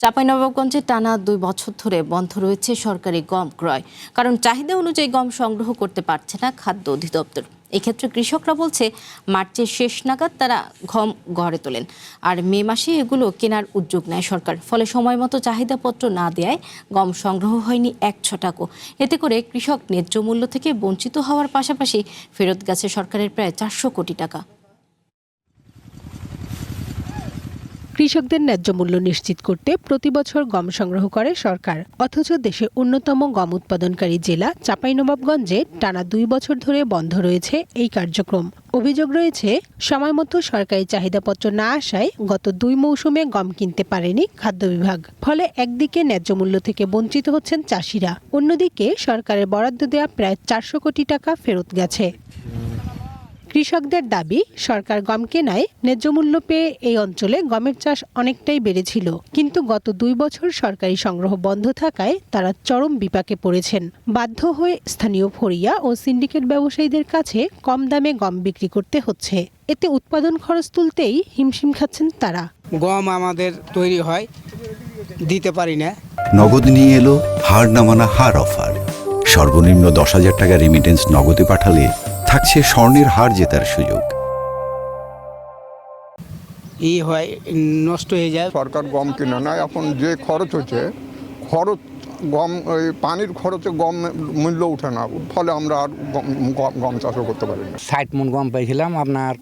চাঁপাইনবাবগঞ্জে টানা ২ বছর ধরে বন্ধ রয়েছে সরকারি গম ক্রয়, কারণ চাহিদা অনুযায়ী গম সংগ্রহ করতে পারছে না খাদ্য অধিদপ্তর। এক্ষেত্রে কৃষকরা বলছে মার্চের শেষ নাগাদ তারা গম ঘরে তোলেন, আর মে মাসে এগুলো কেনার উদ্যোগ নেয় সরকার। ফলে সময় মতো চাহিদাপত্র না দেওয়ায় গম সংগ্রহ হয়নি এক ছটাকও। এতে করে কৃষক ন্যায্য মূল্য থেকে বঞ্চিত হওয়ার পাশাপাশি ফেরত গেছে সরকারের প্রায় ৪০০ কোটি টাকা। কৃষকদের ন্যায্য মূল্য নিশ্চিত করতে প্রতি বছর গম সংগ্রহ করে সরকার, অথচ দেশের অন্যতম গম উৎপাদনকারী জেলা চাঁপাইনবাবগঞ্জে টানা ২ বছর ধরে বন্ধ রয়েছে এই কার্যক্রম। অভিযোগ রয়েছে, সময়মতো সরকারি চাহিদাপত্র না আসায় গত ২ মৌসুমে গম কিনতে পারেনি খাদ্য বিভাগ। ফলে একদিকে ন্যায্য মূল্য থেকে বঞ্চিত হচ্ছেন চাষিরা, অন্যদিকে সরকারের বরাদ্দ দেওয়া প্রায় ৪০০ কোটি টাকা ফেরত গেছে। কৃষকদের দাবি, সরকার গম কেনায় ন্যায্য মূল্য পেয়ে এই অঞ্চলে গমের চাষ অনেকটাই বেড়েছিল, কিন্তু গত ২ বছর সরকারি সংগ্রহ বন্ধ থাকায় তারা চরম বিপাকে পড়েছেন। বাধ্য হয়ে স্থানীয় ফড়িয়া ও সিন্ডিকেট ব্যবসায়ীদের কাছে কম দামে গম বিক্রি করতে হচ্ছে। এতে উৎপাদন খরচ তুলতেই হিমশিম খাচ্ছেন তারা। গম আমাদের তৈরি হয়, দিতে পারি না। নগদ নিয়ে এলো হার না মানা হার অফার। সর্বনিম্ন ১০,০০০ টাকা রেমিটেন্স নগদে পাঠালে থাকছে স্বর্ণের হার জেতার সুযোগ। হয় নষ্ট হয়ে যায়। সরকার গম কিনে না, এখন যে খরচ হচ্ছে, গম ওই পানির খরচে গম মূল্য উঠে না, ফলে আমরা আর গম চাষও করতে পারি না। ৬০ মণ গম পেয়েছিলাম, আপনার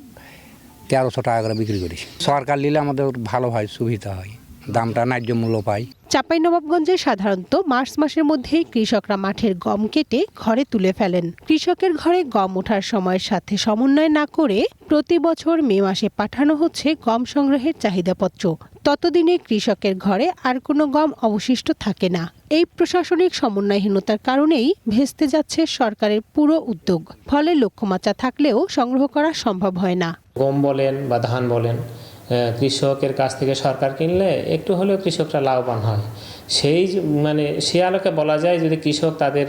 ১৩০০ টাকা করে বিক্রি করি। সরকার নিলে আমাদের ভালো হয়, সুবিধা হয়, দামটা ন্যায্য মূল্য পাই। চাঁপাইনবাবগঞ্জে সাধারণত মার্চ মাসের মধ্যেই কৃষকরা মাঠের গম কেটে ঘরে তুলে ফেলেন। কৃষকের ঘরে গম ওঠার সময়ের সাথে সমন্বয় না করে প্রতি বছর মে মাসে পাঠানো হচ্ছে গম সংগ্রহের চাহিদাপত্র। ততদিনে কৃষকের ঘরে আর কোনো গম অবশিষ্ট থাকে না। এই প্রশাসনিক সমন্বয়হীনতার কারণেই ভেস্তে যাচ্ছে সরকারের পুরো উদ্যোগ। ফলে লক্ষ্যমাত্রা থাকলেও সংগ্রহ করা সম্ভব হয় না। গম বলেন বা ধান বলেন, কৃষকের কাছ থেকে সরকার কিনলে একটু হলেও কৃষকরা লাভবান হয়। সে আলোকে বলা যায়, যদি কৃষক তাদের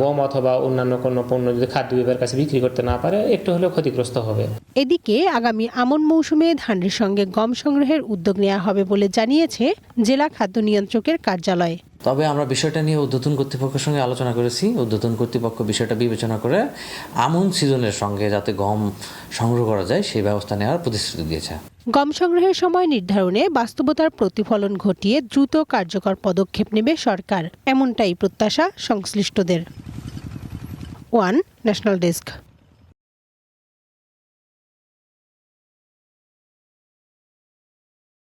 গম অথবা অন্যান্য কোনো পণ্য যদি খাদ্য বিভাগের কাছে বিক্রি করতে না পারে, একটু হলেও ক্ষতিগ্রস্ত হবে। এদিকে আগামী আমন মৌসুমে ধানের সঙ্গে গম সংগ্রহের উদ্যোগ নেওয়া হবে বলে জানিয়েছে জেলা খাদ্য নিয়ন্ত্রকের কার্যালয়। তবে আমরা বিষয়টা নিয়ে ঊর্ধ্বতন কর্তৃপক্ষের সঙ্গে আলোচনা করেছি। ঊর্ধ্বতন কর্তৃপক্ষ বিষয়টা বিবেচনা করে আমন সিজনের সঙ্গে যাতে গম সংগ্রহ করা যায় সেই ব্যবস্থা নেওয়ার প্রতিশ্রুতি দিয়েছে। গম সংগ্রহের সময় নির্ধারণে বাস্তবতার প্রতিফলন ঘটিয়ে দ্রুত কার্যকর পদক্ষেপ নেবে সরকার, এমনটাই প্রত্যাশা সংশ্লিষ্টদের। One national desk.